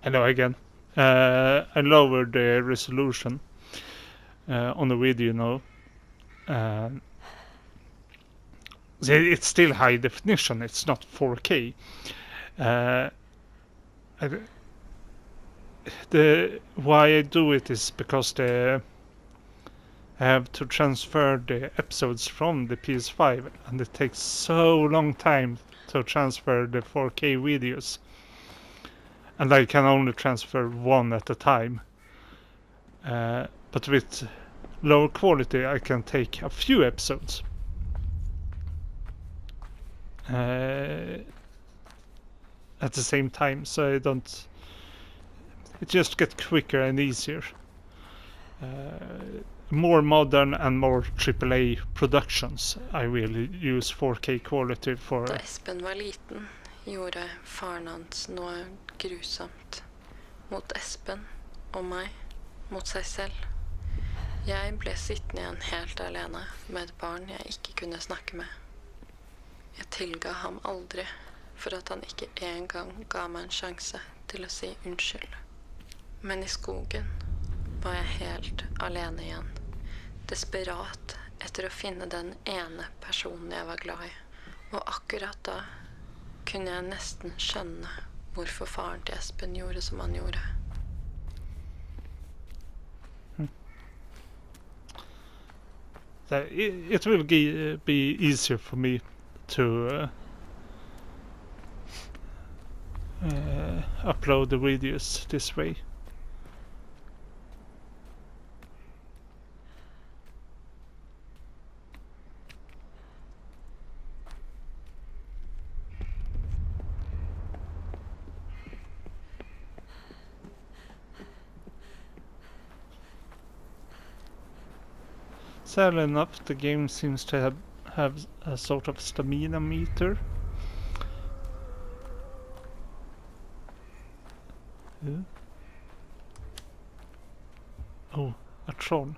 Hello again. I lowered the resolution on the video now. Uh, it's still high definition. It's not 4K. Uh, why I do it is because I have to transfer the episodes from the PS5, and it takes so long time to transfer the 4K videos, and I can only transfer one at a time. But with lower quality, I can take a few episodes. At the same time, so I don't. It just gets quicker and easier. More modern and more AAA productions I will use 4K quality for. Da Espen var liten, gjorde faren hans noe grusomt. Mot Espen og meg, mot seg selv. Jeg ble sittende igjen helt alene med et barn jeg ikke kunne snakke med. Jeg tilga ham aldri for at han ikke engang ga meg en sjanse til å si unnskyld. Men i skogen var jeg helt alene igjen, desperat etter å finne den ene personen jeg var glad i. Og akkurat da kunne jeg nesten skjønne hvorfor faren til Espen gjorde som han gjorde. It will be easier for me to upload the videos this way. Sadly enough, the game seems to have a sort of stamina meter. Yeah. Oh, a troll.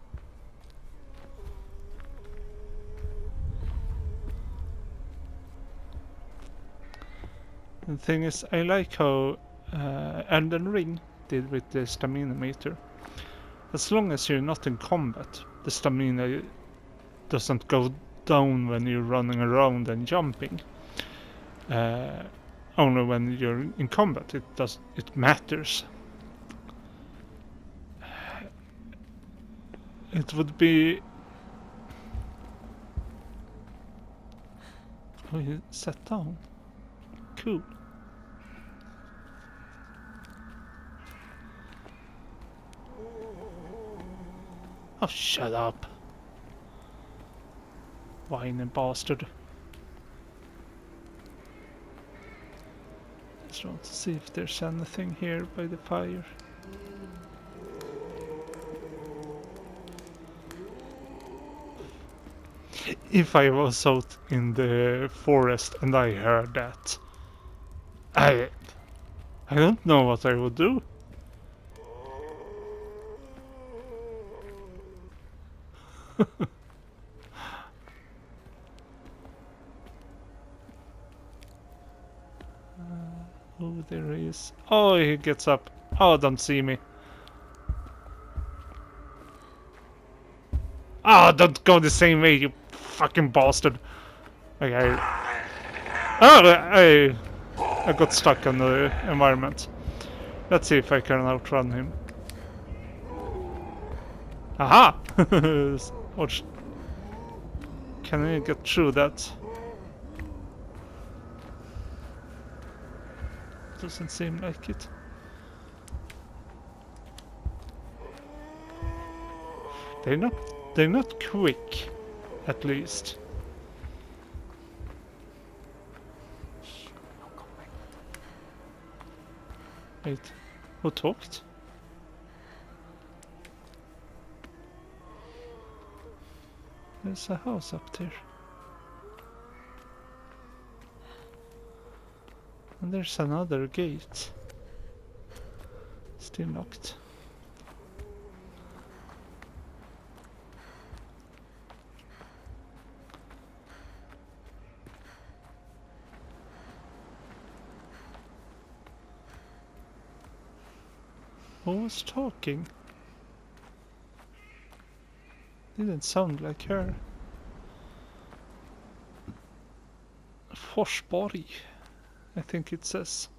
The thing is, I like how Elden Ring did with the stamina meter. As long as you're not in combat, the stamina doesn't go down when you're running around and jumping. Only when you're in combat it matters. It would be... Oh, he sat down. Cool. Oh, shut up. Whining bastard. Just want to see if there's anything here by the fire. If I was out in the forest and I heard that, I don't know what I would do. Oh, there he is. Oh, he gets up. Oh, don't see me. Oh, don't go the same way, you fucking bastard. Okay. Oh, I got stuck on the environment. Let's see if I can outrun him. Aha! Watch. Can I get through that? Doesn't seem like it. They're not quick, at least. Wait, who talked? There's a house up there. And there's another gate. Still locked. Who was talking? Didn't sound like her. Forsborg, I think it says.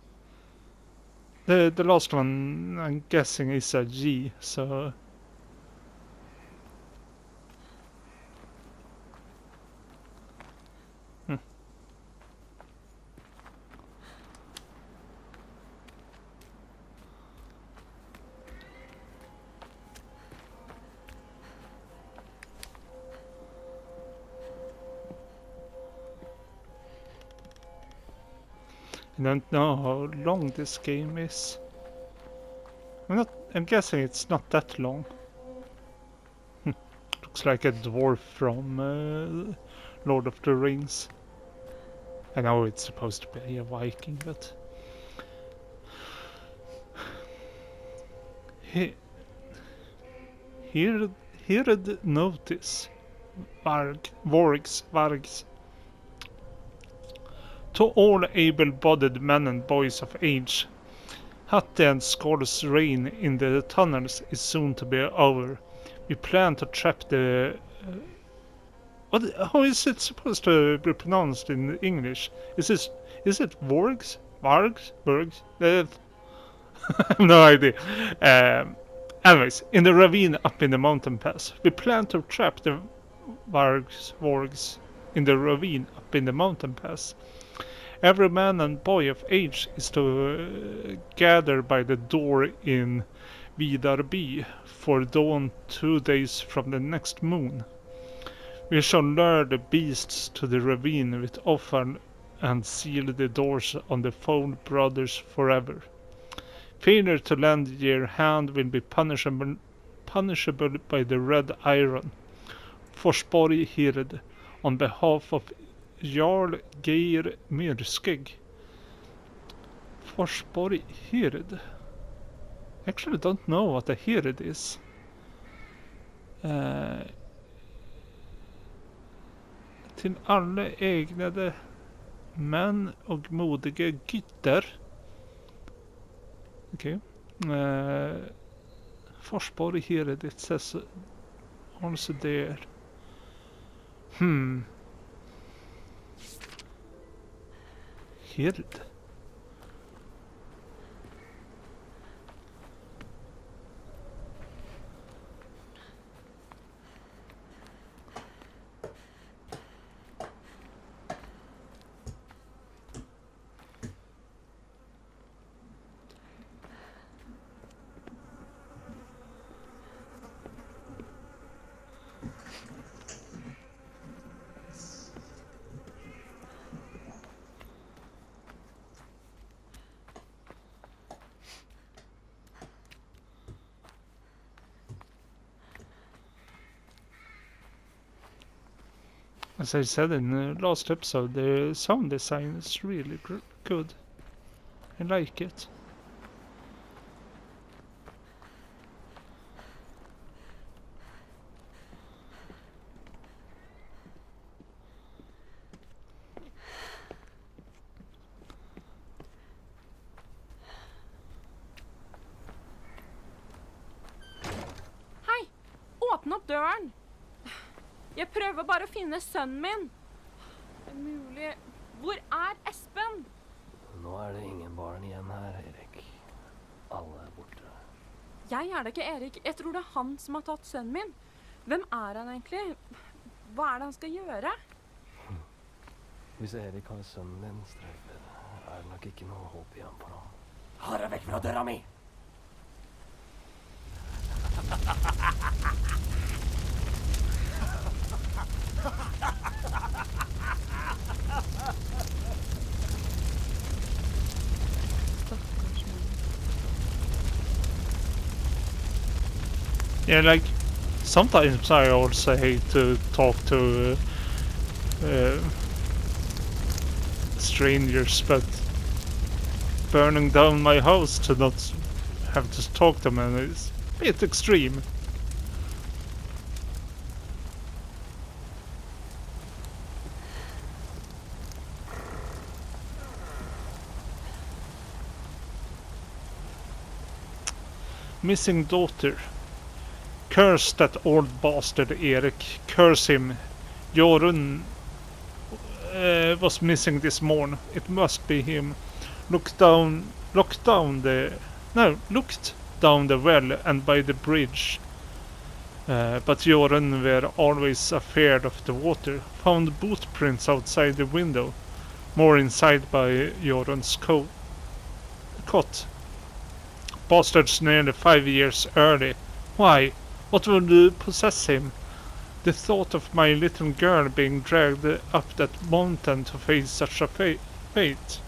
The last one, I'm guessing, is a G, so... I don't know how long this game is. I'm guessing it's not that long. Looks like a dwarf from Lord of the Rings. I know it's supposed to be a Viking, but... Heard notice. Vargs. To all able-bodied men and boys of age, Hatte and Skol's reign in the tunnels is soon to be over. We plan to trap the... how is it supposed to be pronounced in English? Is it Vorgs? Vargs? Bergs? I have no idea. Anyways, in the ravine up in the mountain pass, we plan to trap the Vorgs in the ravine up in the mountain pass. Every man and boy of age is to gather by the door in Vidarby for dawn 2 days from the next moon. We shall lure the beasts to the ravine with offer and seal the doors on the Foul brothers forever. Failure to lend your hand will be punishable by the red iron. Forsborg Hird, on behalf of Jarl Geir Myrskeg. Forsborg Hird. I actually don't know what a Hird is. Till alla ägnade män och modiga gytter. Okej. Forsborg Hird, it says also there. Hird. As I said in the last episode, the sound design is really good. I like it. Hei! Åpne opp døren! Jeg prøver bare å finne sønnen min. Det er mulig. Hvor er Espen? Nå er det ingen barn igjen her, Erik. Alle er borte. Jeg er det ikke, Erik. Jeg tror det er han som har tatt sønnen min. Hvem er han egentlig? Hva er det han skal gjøre? Hvis Erik har sønnen din, Streifer, er det nok ikke noe håp igjen for ham. Ha deg vekk fra døra mi! Yeah, like, sometimes I also hate to talk to strangers, but burning down my house to not have to talk to them is a bit extreme. missing daughter. Curse that old bastard Erik. Curse him. Jorun was missing this morn. It must be him. Looked down the well and by the bridge. But Jorun were always afraid of the water. Found boot prints outside the window. More inside by Jorun's cot. Bastard's nearly 5 years early. Why? What would possess him? The thought of my little girl being dragged up that mountain to face such a fate.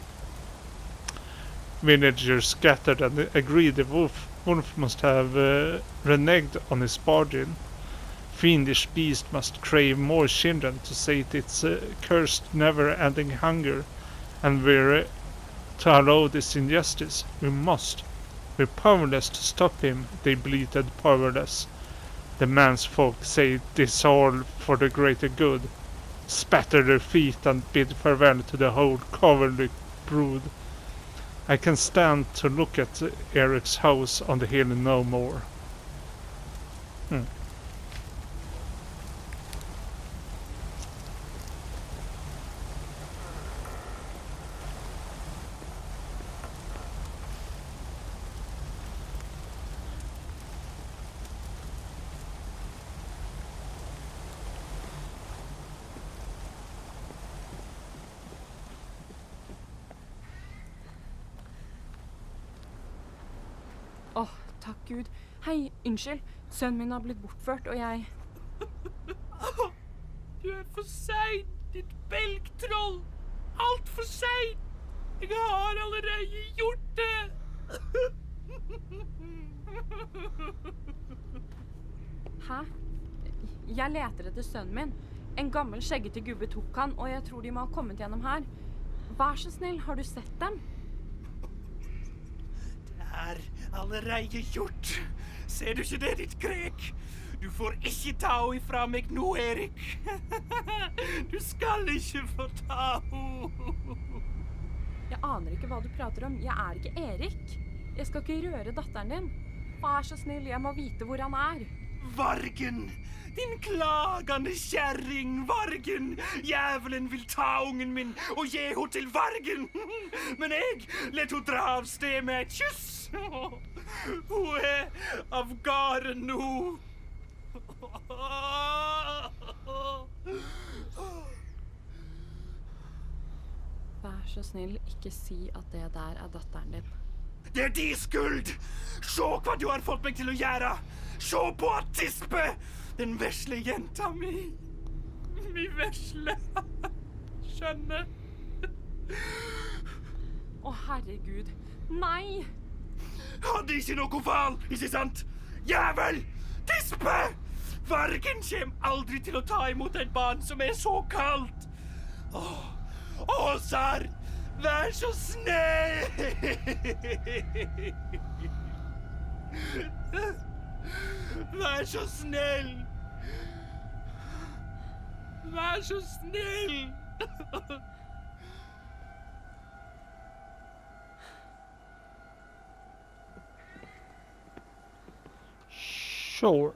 Villagers scattered and agreed the wolf must have reneged on his bargain. Fiendish beast must crave more children to sate its cursed never-ending hunger, and we're to allow this injustice. We must. We're powerless to stop him, they bleated, powerless. The man's folk say this all for the greater good. Spatter their feet and bid farewell to the whole cowardly brood. I can stand to look at Erik's house on the hill no more. Takk Gud. Hei, unnskyld. Sønnen min har blitt bortført, og jeg... Du for sein, ditt belgtroll. Alt for sein. Jeg har allerede gjort det. Hæ? Jeg leter etter sønnen min. En gammel skjeggete gubbe tok han, og jeg tror de må ha kommet gjennom her. Vær så snill, har du sett dem? Allerede gjort. Ser du ikke det, ditt krek? Du får ikke ta henne ifra meg nå, Erik. Du skal ikke få ta henne. Jeg aner ikke hva du prater om. Jeg er ikke Erik. Jeg skal ikke røre datteren din. Vær så snill, jeg må vite hvor han er. Vargen! Din klagende kjerring, Vargen! Jævelen vil ta ungen min og gi henne til Vargen! Men jeg let henne dra av sted med et kyss! Hun av gårde nå! Vær så snill, ikke si at det der er datteren din. Det er din skuld! Se hva du har fått meg til å gjøre! Se på at tispe! Den vesle jenta mi. Mi vesle. Skjønne. Å, herregud. Nei! Hadde ikke noe val, ikke sant? Jævel! Tispe! Vargen kjem aldri til å ta imot et barn som er så kaldt. Åsar, vær så snill! Vær så snill! Vær så snill! Sure.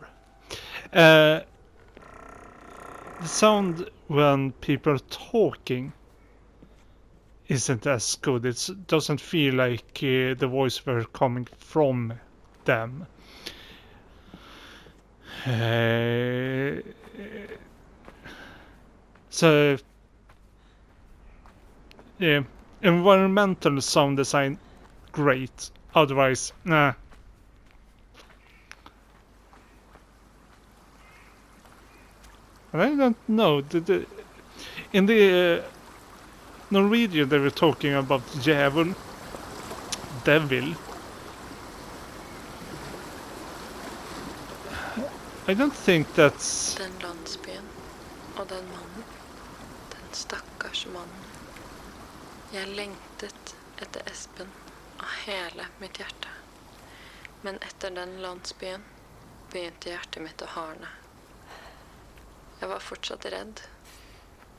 The sound when people are talking isn't as good. It doesn't feel like the voice were coming from them. So, yeah, environmental sound design, great. Otherwise, nah. And I don't know. In the Norwegian, they were talking about djävul, devil. I don't think that's... Den landsbyen og den mannen. Den stakkars mannen. Jeg lengtet etter Espen av hele mitt hjerte. Men etter den landsbyen begynte hjertet mitt å harne. Jeg var fortsatt redd,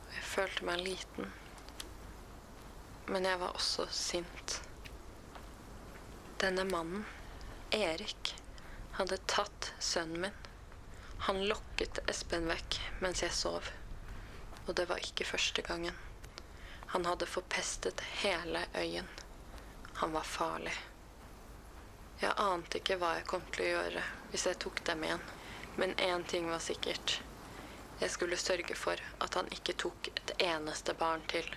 og jeg følte meg liten. Men jeg var også sint. Denne mannen, Erik, hadde tatt sønnen min. Han lokket Espen vekk mens jeg sov. Og det var ikke første gangen. Han hadde forpestet hele øyen. Han var farlig. Jeg ante ikke hva jeg kom til å gjøre hvis jeg tok dem igjen. Men én ting var sikkert. Jeg skulle sørge for at han ikke tok et eneste barn til.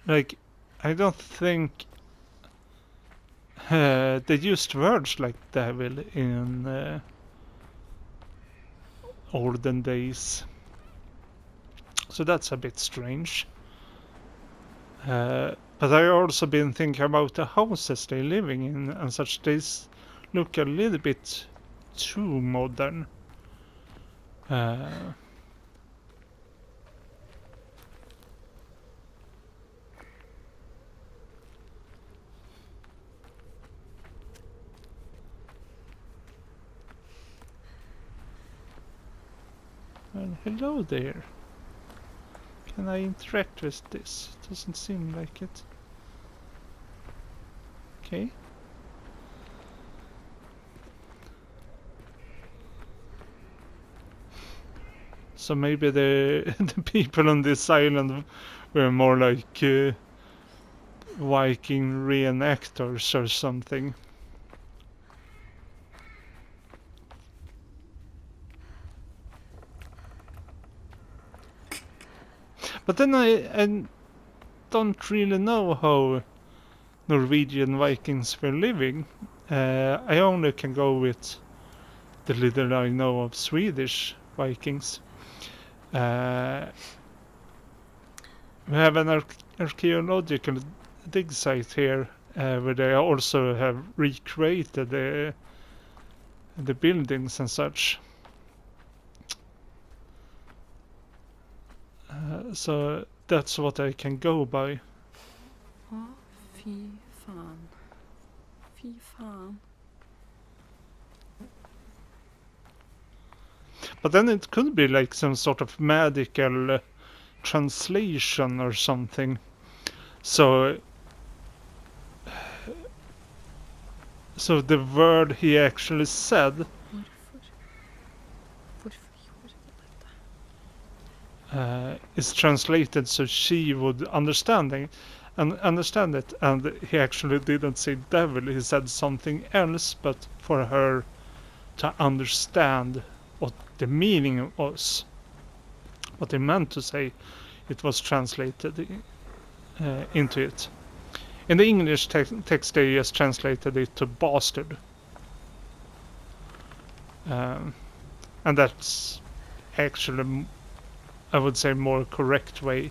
Like, I don't think they used words like devil in olden days. So that's a bit strange. But I also been thinking about the houses they're living in and such. They look a little bit too modern. Well, hello there. Can I interact with this? Doesn't seem like it. Okay. So maybe the the people on this island were more like Viking reenactors or something. But then I don't really know how Norwegian Vikings were living. I only can go with the little I know of Swedish Vikings. We have an archaeological dig site here where they also have recreated the buildings and such. So that's what I can go by. Å, fy faen. Fy faen. But then it could be like some sort of medical translation or something. So the word he actually said Hvorfor gjorde du dette? is translated so she would understand it, and he actually didn't say devil, he said something else, but for her to understand what the meaning was, what he meant to say, it was translated into it. In the English text they just translated it to bastard. And that's actually, I would say, more correct way.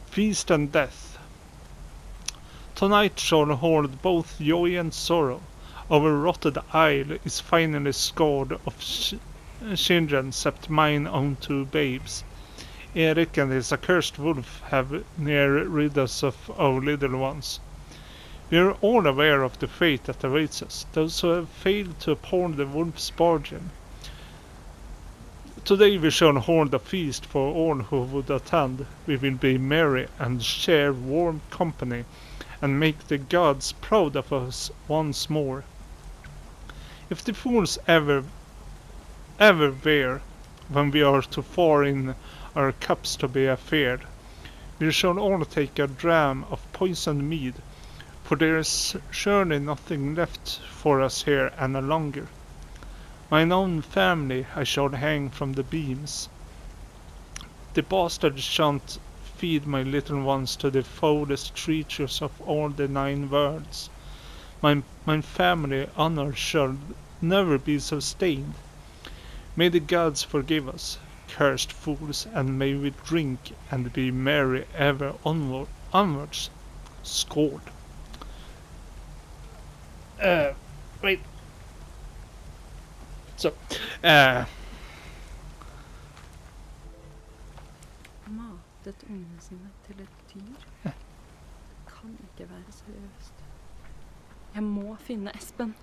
Feast and death. Tonight shall hold both joy and sorrow. Our rotted isle is finally scored of children, except mine own two babes. Erik and his accursed wolf have near rid us of our little ones. We are all aware of the fate that awaits us, those who have failed to uphold the wolf's bargain. Today we shall hold a feast for all who would attend. We will be merry and share warm company, and make the gods proud of us once more. If the fools ever wear, when we are too far in our cups to be afeared, we shall all take a dram of poisoned mead, for there is surely nothing left for us here any longer. Mine own family I shall hang from the beams. The bastards shan't feed my little ones to the foulest creatures of all the 9 worlds. My family honor shall never be so stained. May the gods forgive us, cursed fools, and may we drink and be merry ever onwards. Skål. Wait. So, Matet ungene sine til et dyr? Det kan ikke være seriøst. Jeg må finne Espen.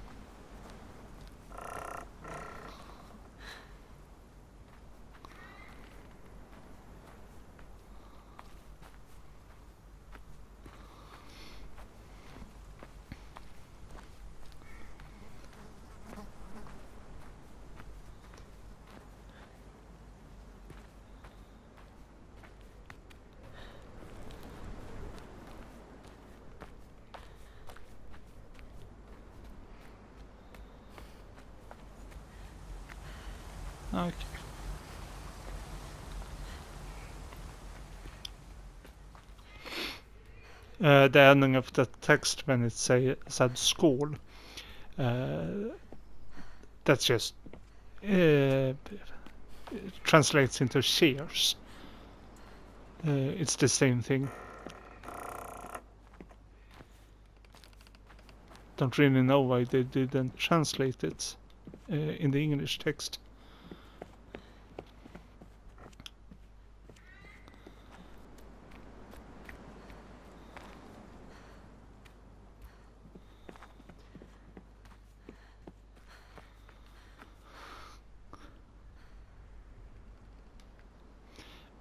Okay. The ending of the text when it said skål, that's just translates into cheers. It's the same thing. Don't really know why they didn't translate it in the English text.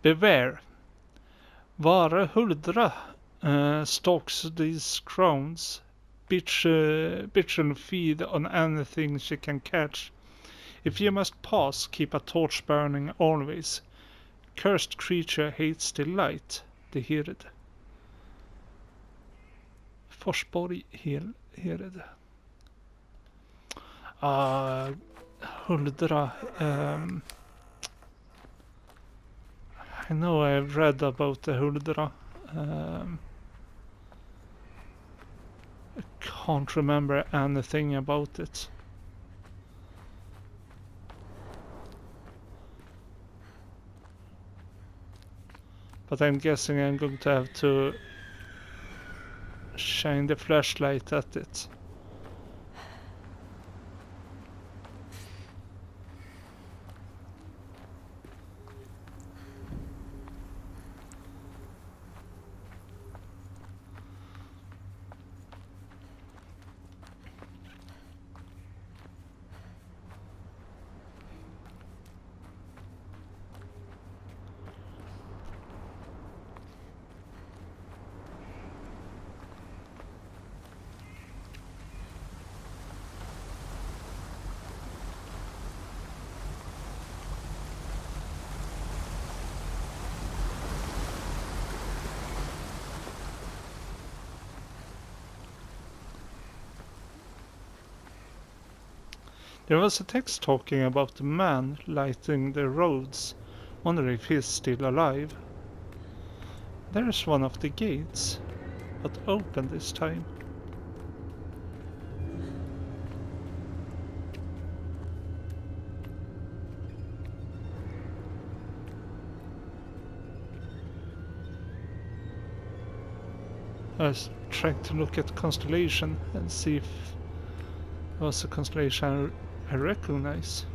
Beware. Vare huldra stalks these crones. Bitch will feed on anything she can catch. If you must pass, keep a torch burning always. Cursed creature hates the light, the Hird. Forsborg Hird. Huldra. I know I've read about the Huldra. I can't remember anything about it. But I'm guessing I'm going to have to shine the flashlight at it. There was a text talking about the man lighting the roads. Wonder if he's still alive. There's one of the gates, but open this time. I was trying to look at constellation and see if there was a constellation I recognize.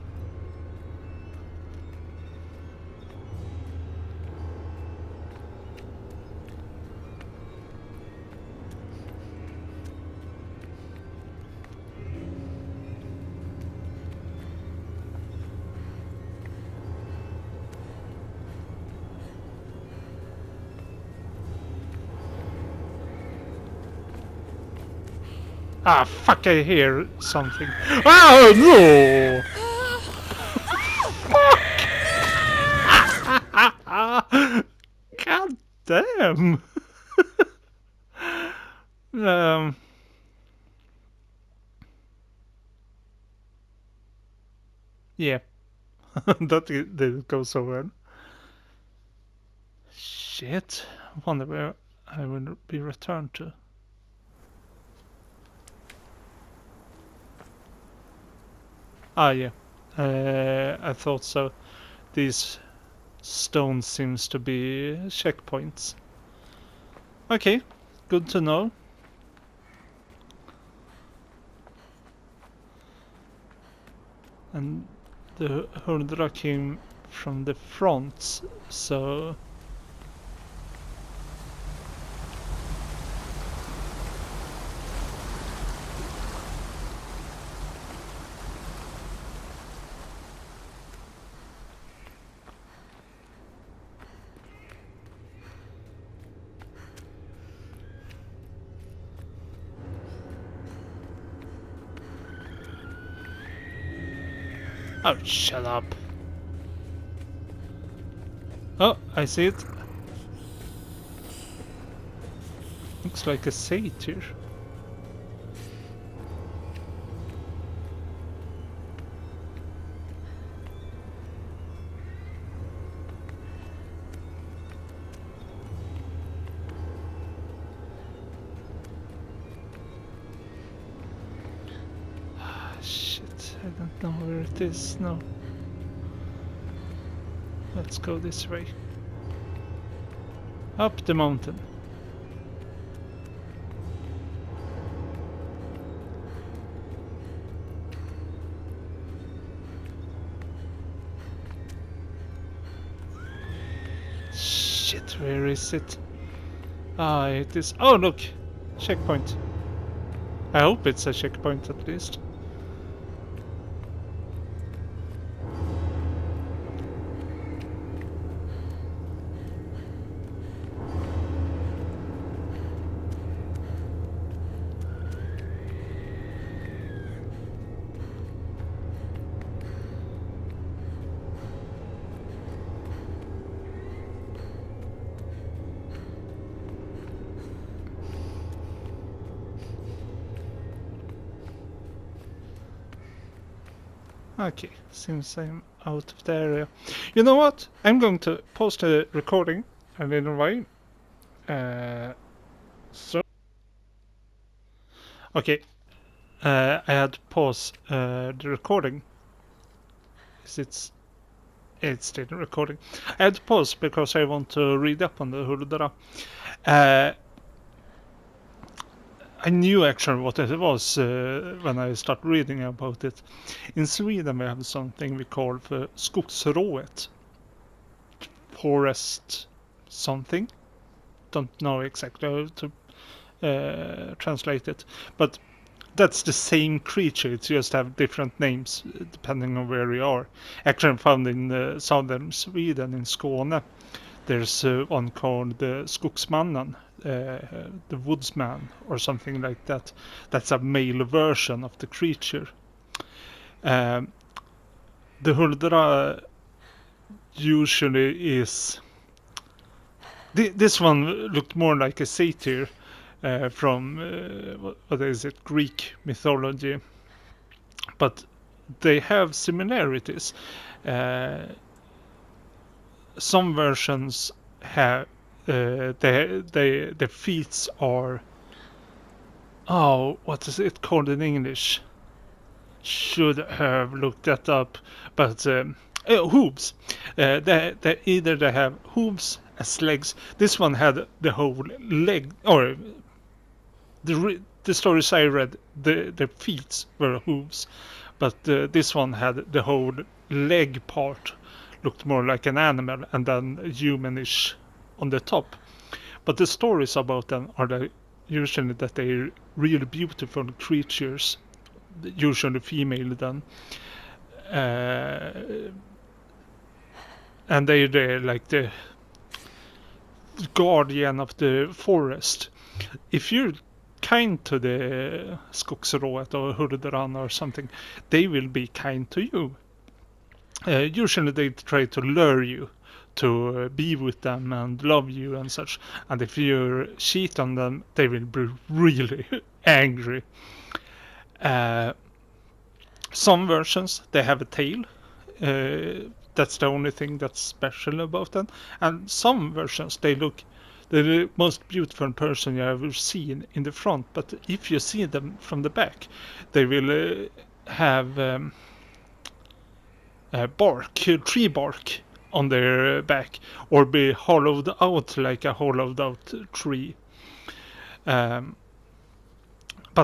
Ah, fuck, I hear something. Oh, no! Fuck! God damn! Yeah. That didn't go so well. Shit. Wonder where I will be returned to. Ah, yeah. I thought so. These stones seems to be checkpoints. Okay, good to know. And the Huldra came from the front, so... Oh, shut up. Oh, I see it. Looks like a satyr. don't know where it is now. Let's go this way. Up the mountain. Shit, where is it? Ah, it is. Oh, look! Checkpoint. I hope it's a checkpoint at least. Okay, seems I'm out of the area. You know what? I'm going to pause the recording a little while. So... Okay. I had to pause the recording. It's still recording. I had to pause because I want to read up on the Huldra. I knew actually what it was when I started reading about it. In Sweden we have something we call for skogsrået. Forest something. Don't know exactly how to translate it. But that's the same creature, it just have different names depending on where you are. Actually found in southern Sweden, in Skåne. There's one called the Skogsmannen, the woodsman, or something like that. That's a male version of the creature. The Huldra usually is... This one looked more like a satyr from, what is it, Greek mythology. But they have similarities. Some versions have the feet are, oh, what is it called in English? Should have looked that up, but hooves. They either have hooves as legs. This one had the whole leg, or the stories I read, the feet were hooves, but this one had the whole leg part. Looked more like an animal and then humanish on the top. But the stories about them are usually that they're really beautiful creatures, usually female then. And they're like the guardian of the forest. If you're kind to the skogsrået or Hurdran or something, they will be kind to you. Usually they try to lure you to be with them and love you and such. And if you cheat on them, they will be really angry. Some versions, they have a tail. That's the only thing that's special about them. And some versions, they're the most beautiful person you've ever seen in the front. But if you see them from the back, they will have... tree bark on their back, or be hollowed out like a hollowed out tree. But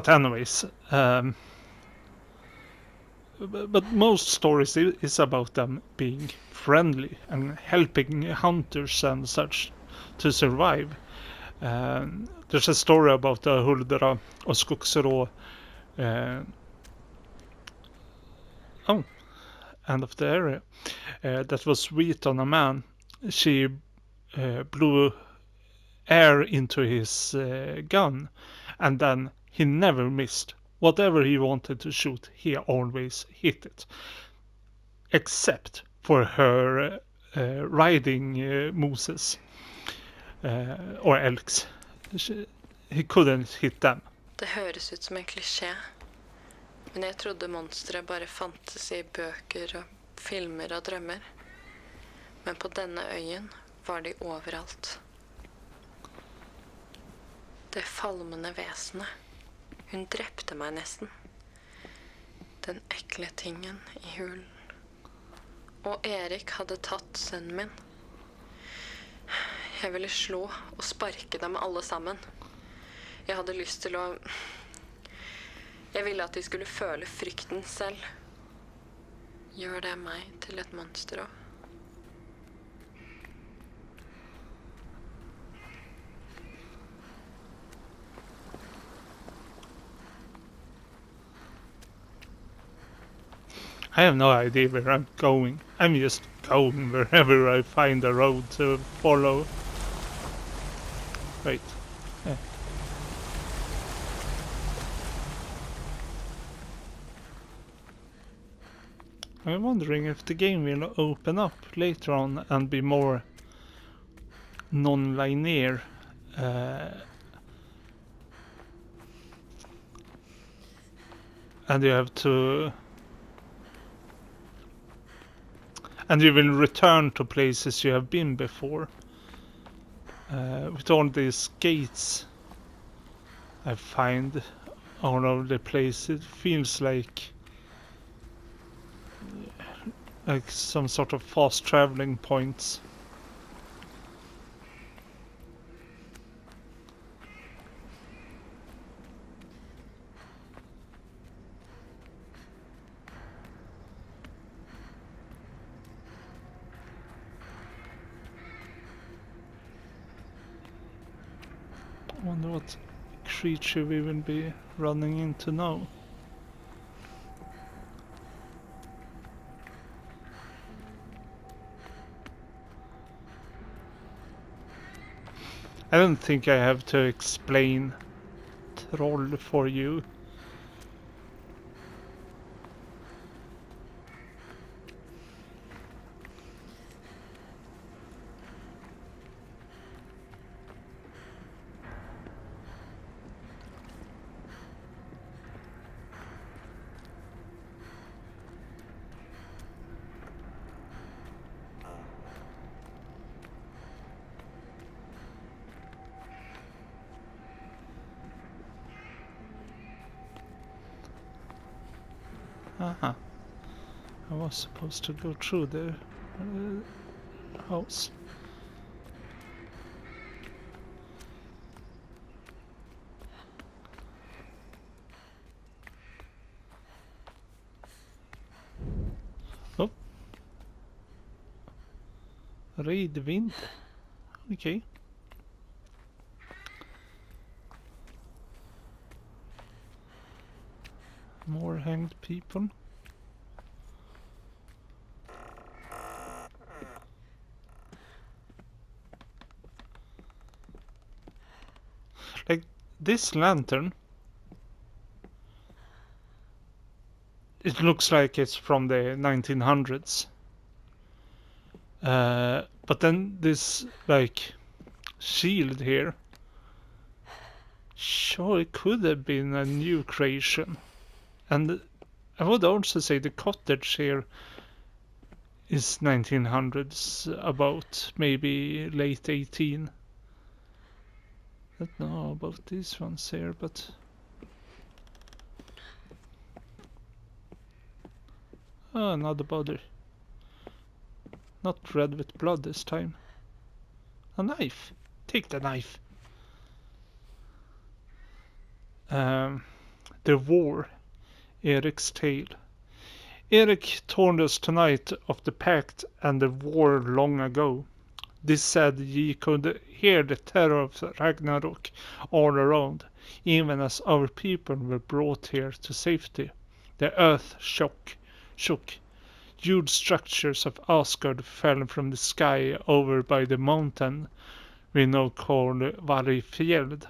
anyways, but most stories is about them being friendly and helping hunters and such to survive. There's a story about the Huldra och Skogsrå. End of the area, that was sweet on a man. She blew air into his gun, and then he never missed. Whatever he wanted to shoot, he always hit it. Except for her riding mooses or elks. He couldn't hit them. Det høres ut som en klisjé. Men jeg trodde monstre bare fantes i bøker og filmer og drømmer. Men på denne øyen var de overalt. Det falmende vesenet. Hun drepte meg nesten. den ekle tingen i hulen. Og Erik hadde tatt sønnen min. Jeg ville slå og sparke dem alle sammen. Jeg hadde lyst til å... Jeg ville at de skulle føle frykten selv. Gjør det meg til et monster også? I have no idea where I'm going. I'm just going wherever I find a road to follow. Wait. Yeah. I'm wondering if the game will open up later on and be more non-linear. And you have to... And you will return to places you have been before. With all these gates I find all over the place, it feels like some sort of fast traveling points. I wonder what creature we will be running into now. I don't think I have to explain Troll for you. Aha. I was supposed to go through the house. Oh. Reidvind. Okay. More hanged people. Like this lantern, it looks like it's from the 1900s. But then this like shield here, sure, it could have been a new creation. And I would also say the cottage here is 1900s, about maybe late 18. Don't know about these ones here, but oh, another body. Not red with blood this time. A knife. Take the knife. The war. Erik's tale. Erik told us tonight of the pact and the war long ago. This said ye could hear the terror of Ragnarok all around, even as our people were brought here to safety. The earth shook. Huge structures of Asgard fell from the sky over by the mountain we now call Varifjeld.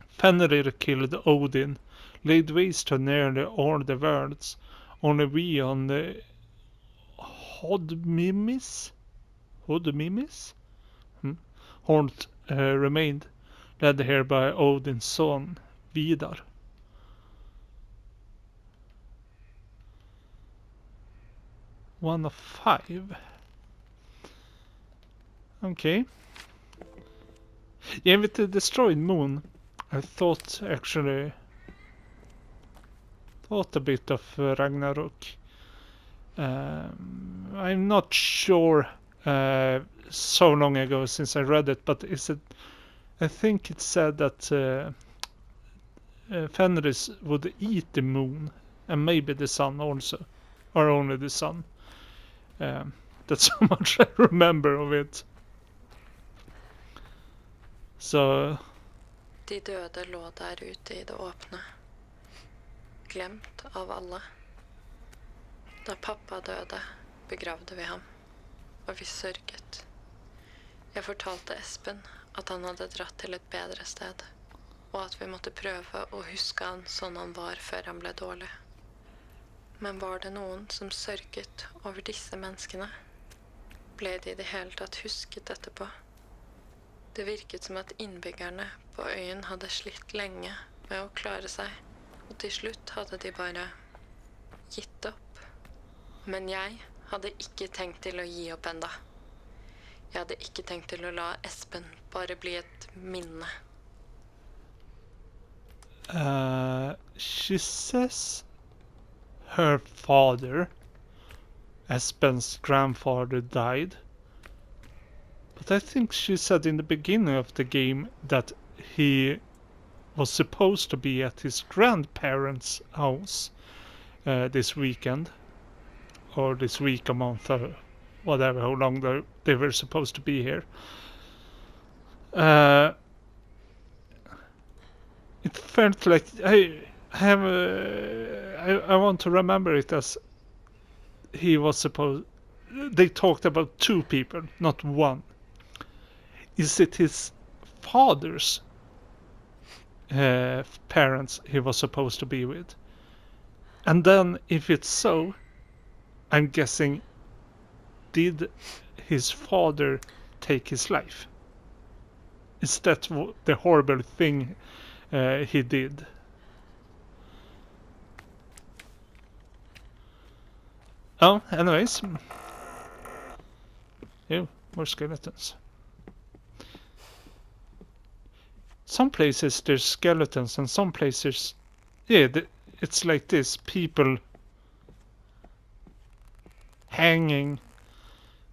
Fenrir killed Odin, laid waste to nearly all the worlds. Only we on the Hodmimis Hort remained, led here by Odin's son, Vidar. One of 5. Okay. Yeah, with the destroyed moon, I thought actually thought a bit of Ragnarok. I'm not sure so long ago since I read it, but I think it said that Fenris would eat the moon and maybe the sun also, or only the sun. That's how much I remember of it. Så De døde lå der ute i det åpne, glemt av alle. Da pappa døde, begravde vi ham, og vi sørget. Jeg fortalte Espen at han hadde dratt til et bedre sted, og at vi måtte prøve å huske han sånn han var før han ble dårlig. Men var det noen som sørget over disse menneskene? Ble de i det hele tatt husket etterpå? Det virket som at innbyggerne på øyen hadde slitt lenge med å klare seg, og til slutt hadde de bare gitt opp. Men jeg hadde ikke tenkt til å gi opp enda. Jeg hadde ikke tenkt til å la Espen bare bli et minne. She says her father, Espen's grandfather, died. But I think she said in the beginning of the game that he was supposed to be at his grandparents' house this weekend. Or this week, a month, or whatever, how long they were supposed to be here. It felt like I want to remember it as he was supposed. They talked about two people, not one. Is it his father's parents he was supposed to be with? And then, if it's so, I'm guessing, did his father take his life? Is that the horrible thing he did? Oh, anyways. Ew, more skeletons. Some places there's skeletons, and some places, yeah, it's like this. People hanging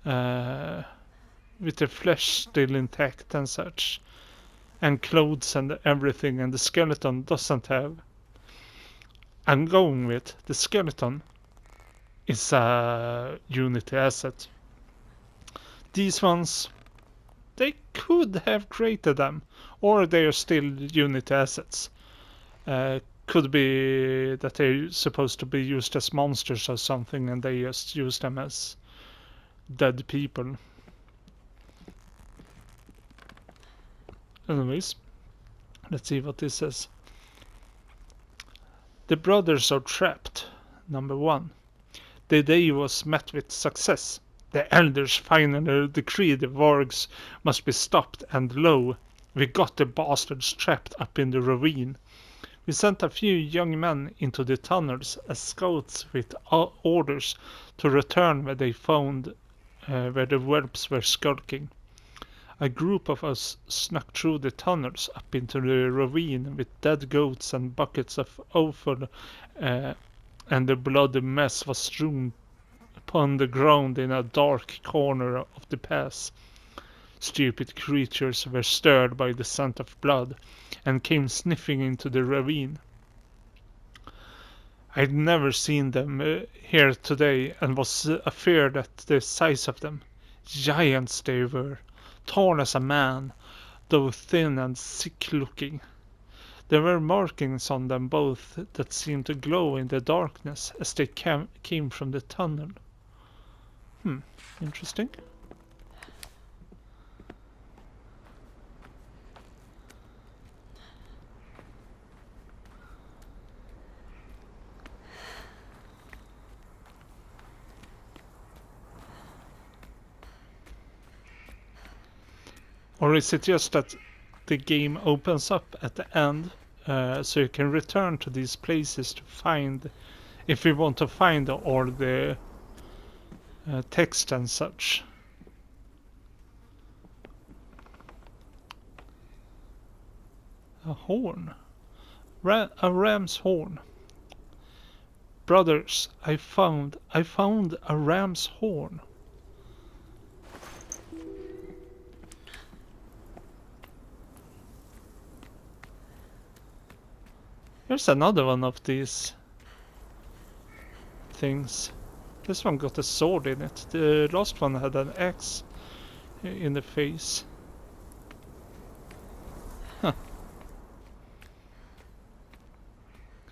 with their flesh still intact and such, and clothes and everything, and the skeleton doesn't have. I'm going with the skeleton is a Unity asset. These ones, they could have created them, or they are still Unity assets. Could be that they're supposed to be used as monsters or something, and they just use them as dead people. Anyways, let's see what this says. The brothers are trapped. Number 1. The day was met with success. The elders finally decreed the wargs must be stopped, and lo, we got the bastards trapped up in the ravine. We sent a few young men into the tunnels as scouts with orders to return where they found where the whelps were skulking. A group of us snuck through the tunnels up into the ravine with dead goats and buckets of offal, and the bloody mess was strewn upon the ground in a dark corner of the pass. Stupid creatures were stirred by the scent of blood and came sniffing into the ravine. I'd never seen them here today and was afeard at the size of them. Giants they were, tall as a man, though thin and sick-looking. There were markings on them both that seemed to glow in the darkness as they came from the tunnel. Interesting. Or is it just that the game opens up at the end, so you can return to these places to find, if you want to find all the text and such. A horn. A ram's horn. Brothers, I found a ram's horn. Here's another one of these things. This one got a sword in it. The last one had an axe in the face. Huh.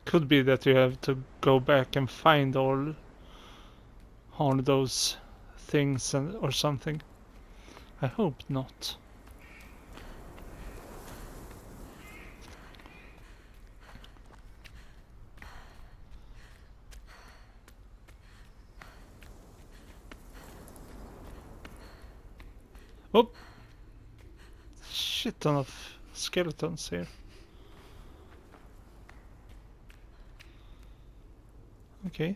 Could be that you have to go back and find all those things or something. I hope not. Oh! Shit ton of skeletons here. Okay.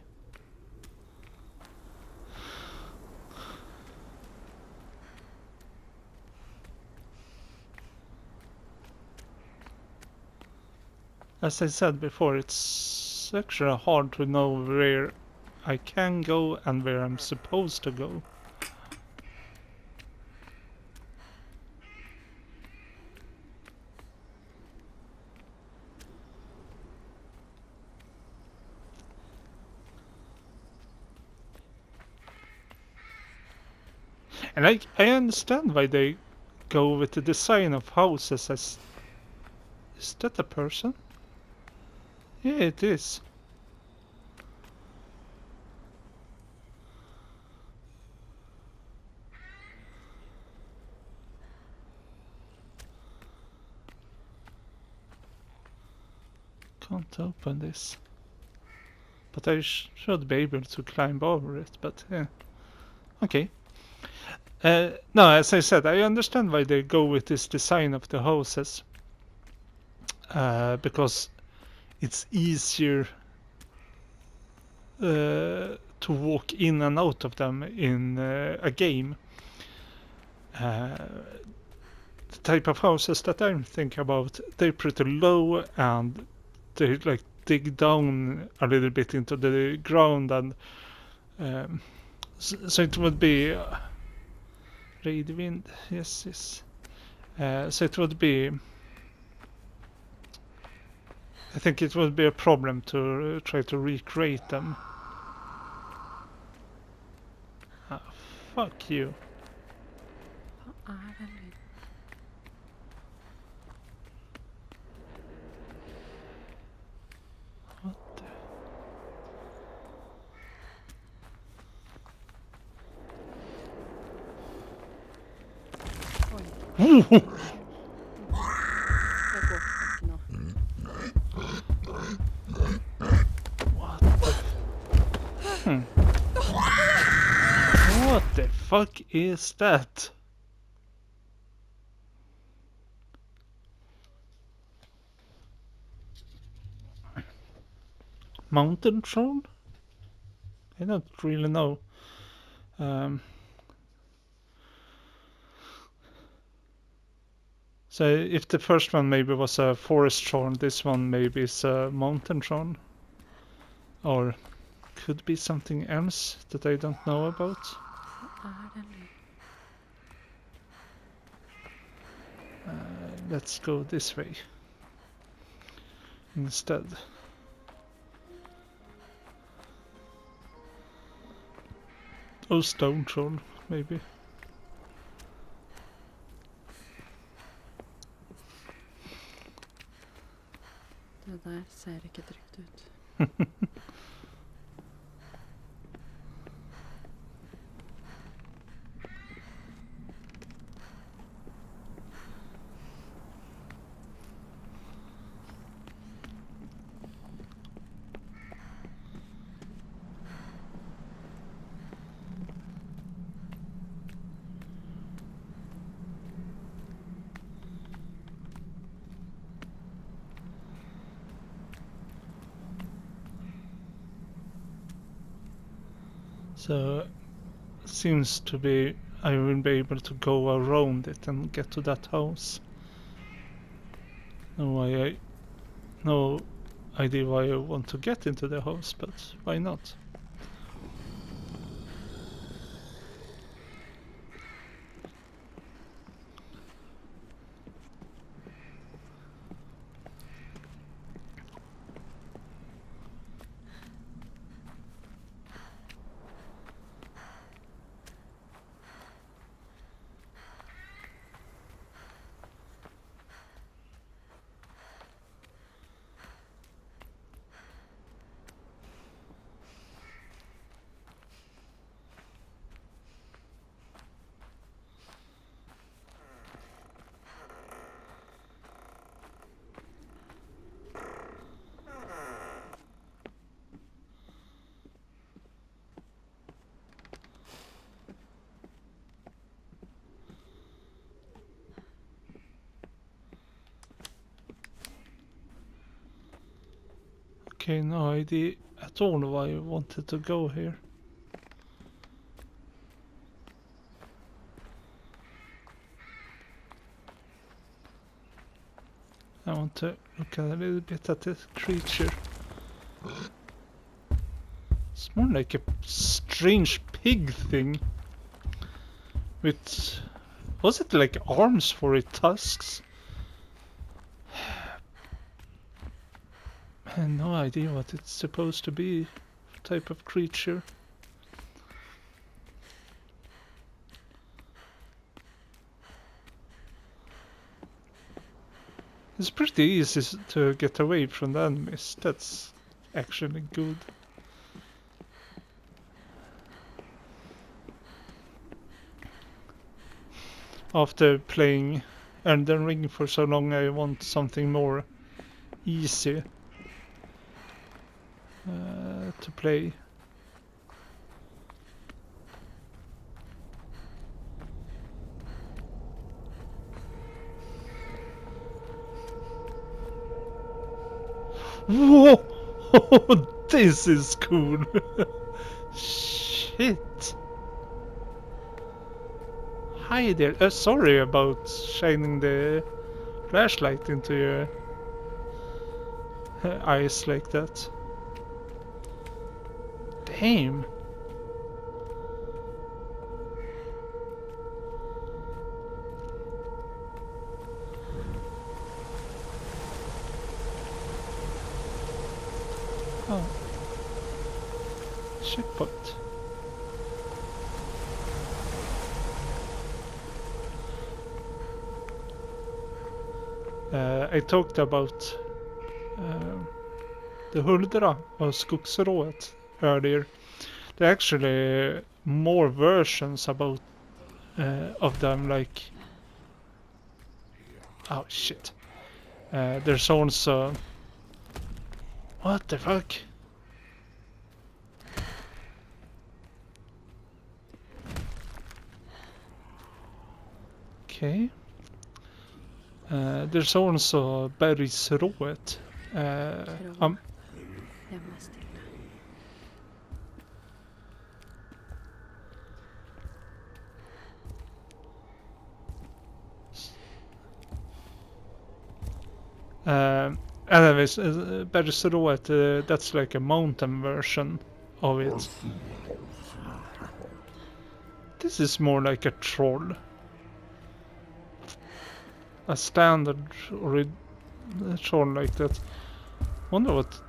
As I said before, it's actually hard to know where I can go and where I'm supposed to go. And I understand why they go with the design of houses as... Is that a person? Yeah, it is. Can't open this. But I should be able to climb over it, but yeah. Okay. No, as I said, I understand why they go with this design of the houses. Because it's easier to walk in and out of them in a game. The type of houses that I'm thinking about, they're pretty low and they like dig down a little bit into the ground, and so it would be raid wind, yes. So it would be, I think it would be a problem to try to recreate them. Ah, fuck you. Hva er det lyden? What the... Oi, det går ikke nå. What the fuck is that? Mountain throne? I don't really know. So if the first one maybe was a forest throne, this one maybe is a mountain throne. Or could be something else that I don't know about. Hva er det lyden? Let's go this way instead. Oh, stone throne, maybe. Det der ser ikke trygt ut. So seems to be I will be able to go around it and get to that house. No, idea why I want to get into the house, but why not? Okay, no idea at all why I wanted to go here. I want to look a little bit at this creature. It's more like a strange pig thing. With... was it like arms for its tusks? I have no idea what it's supposed to be. Type of creature. It's pretty easy to get away from the enemies. That's actually good. After playing Elden Ring for so long, I want something more easy to play. Whoa! This is cool! Shit! Hi there. Sorry about shining the flashlight into your eyes like that. Damn. Oh. Checkpoint. I talked about the Huldra och Skogsrået earlier. There are actually more versions about of them, like... oh shit. There's also... what the fuck? Okay. There's also Bergsrået. Lämna stilla. Anyways, Bergsrået, that's like a mountain version of it. This is more like a troll. A standard or troll like that. Wonder what...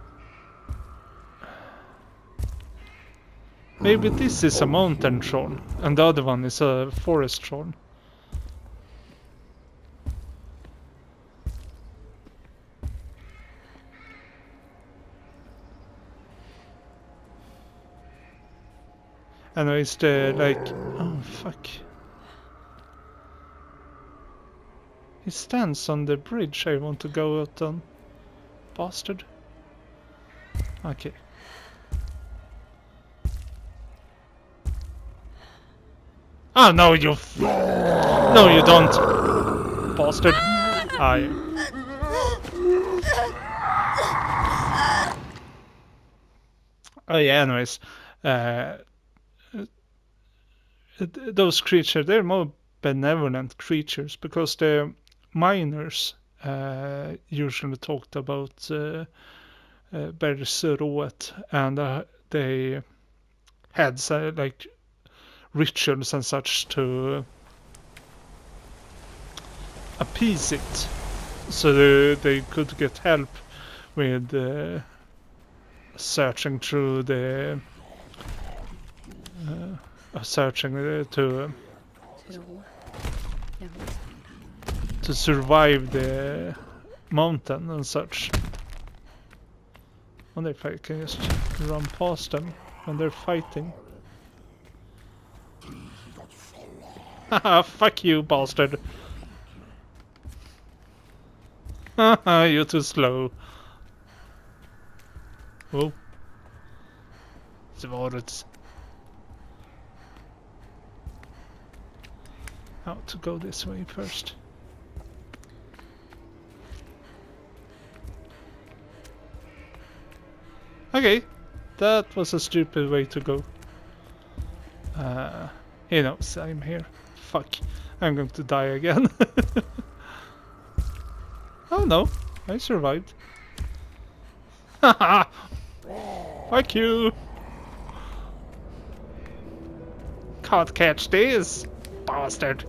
maybe this is a mountain troll and the other one is a forest troll. Anyways, the like... oh fuck. He stands on the bridge I want to go out on. Bastard. Okay. Ah, no, you... no, you don't. Bastard. Oh yeah, anyways. Those creatures, they're more benevolent creatures because the miners usually talked about bergsrået, and they had like rituals and such to appease it, so they could get help with searching through the searching Tro. to survive the mountain and such. Wonder if I can just run past them when they're fighting. Haha, fuck you, bastard. Haha, you're too slow. Oh. Svaret. How to go this way first. Okay, that was a stupid way to go. He knows I'm here. Fuck, I'm going to die again. Oh no, I survived. Haha! Fuck you! Can't catch this, bastard!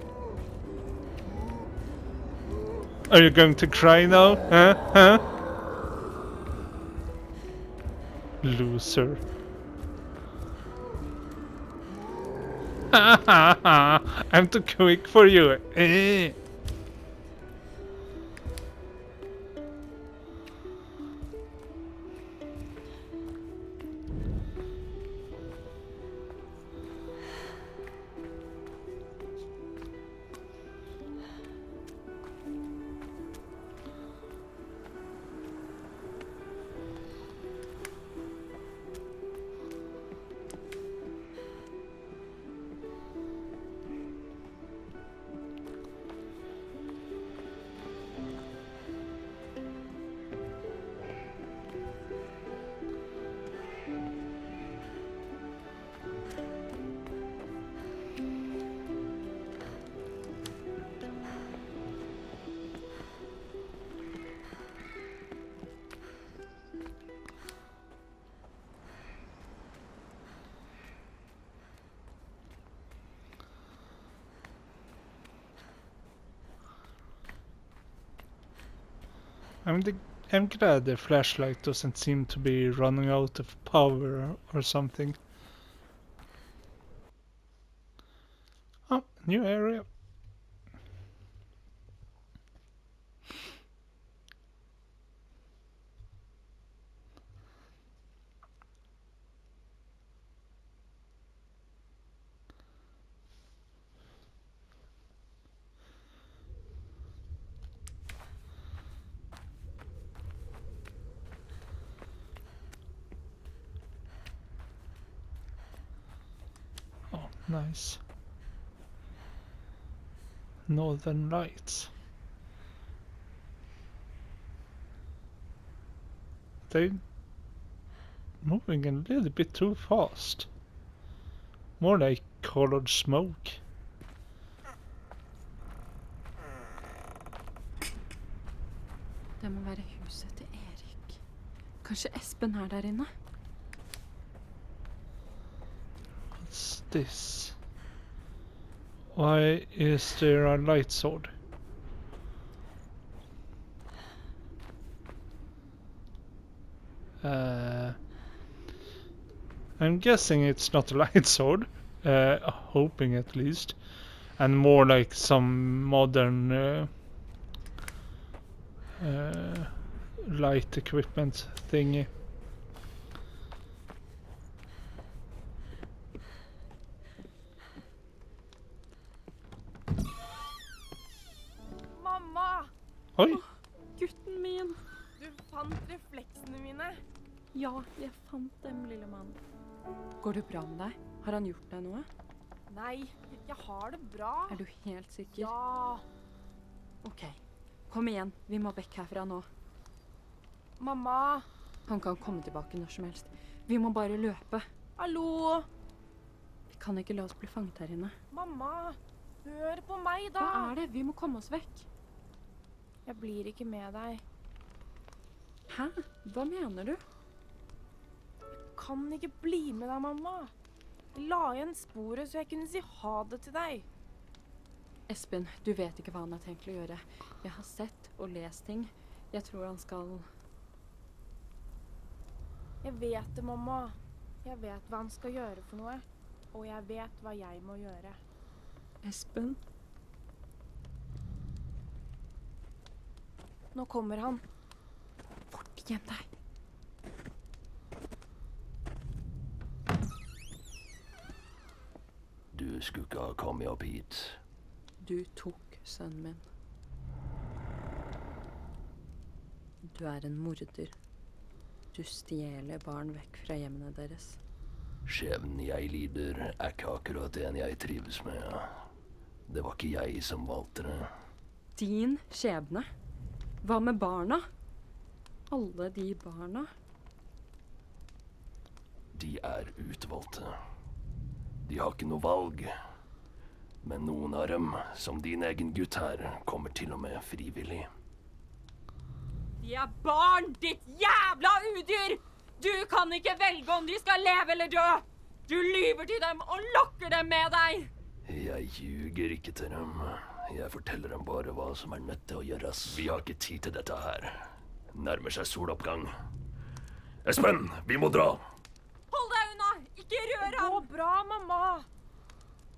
Are you going to cry now? Huh? Loser. I'm too quick for you. I'm glad the flashlight doesn't seem to be running out of power or something. Oh, new area. Oh, nice. Northern Lights. They're moving a little bit too fast. More like colored smoke. Det må være huset til Erik. Kanskje Espen er der inne? What's this? Why is there a light sword? I'm guessing it's not a light sword, hoping at least, and more like some modern light equipment thingy. Mamma! Oi! Gutten min! Du fant refleksene mine. Ja, jeg fant dem, lille mann. Går det bra med deg? Har han gjort deg noe? Nei, jeg har det bra. Er du helt sikker? Ja. Ok, kom igjen. Vi må vekk herfra nå. Mamma. Han kan komme tilbake når som helst. Vi må bare løpe. Hallo. Vi kan ikke la oss bli fanget her inne. Mamma, hør på meg da. Hva er det? Vi må komme oss vekk. Jeg blir ikke med deg. Hæ? Hva mener du? Kan ikke bli med deg, mamma. Jeg la igjen sporet så jeg kunne si ha det til deg. Espen, du vet ikke hva han har tenkt å gjøre. Jeg har sett og lest ting. Jeg tror han skal... Jeg vet det, mamma. Jeg vet hva han skal gjøre for noe. Og jeg vet hva jeg må gjøre. Espen? Nå kommer han. Fort, gjem deg. Du skulle ikke ha kommet opp hit. Du tok sønnen min. Du er en morder. Du stjeler barn vekk fra hjemmene deres. Skjebnen jeg lider, er ikke akkurat en jeg trives med. Det var ikke jeg som valgte det. Din skjebne? Hva med barna? Alle de barna? De er utvalgte. De har ikke noe valg. Men noen av dem, som din egen gutt her, kommer til og med frivillig. De er barn, ditt jævla udyr! Du kan ikke velge om de skal leve eller dø! Du lyver til dem og lokker dem med deg! Jeg ljuger ikke til dem. Jeg forteller dem bare hva som er nødt til å gjøres. Vi har ikke tid til dette her. Nærmer seg soloppgang. Espen, vi må dra! Hold deg unna! Ikke rør Det ham! går bra, mamma.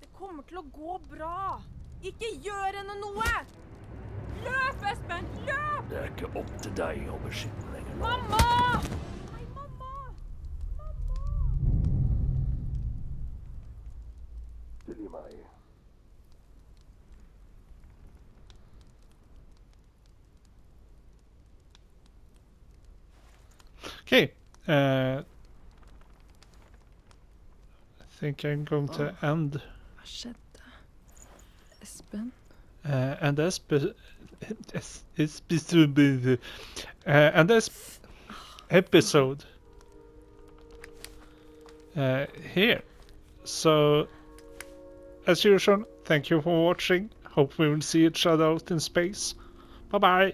Det kommer til å gå bra. Ikke gjør henne noe! Løp, Espen! Løp! Det er ikke opp til deg å beskytte den lenger nå. Mamma! Nei, mamma! Tilgi meg. Okay. I think I'm going to end Hva skjedde? Espen? and this and this episode here. So, as usual, thank you for watching. Hope we will see each other out in space. Bye bye.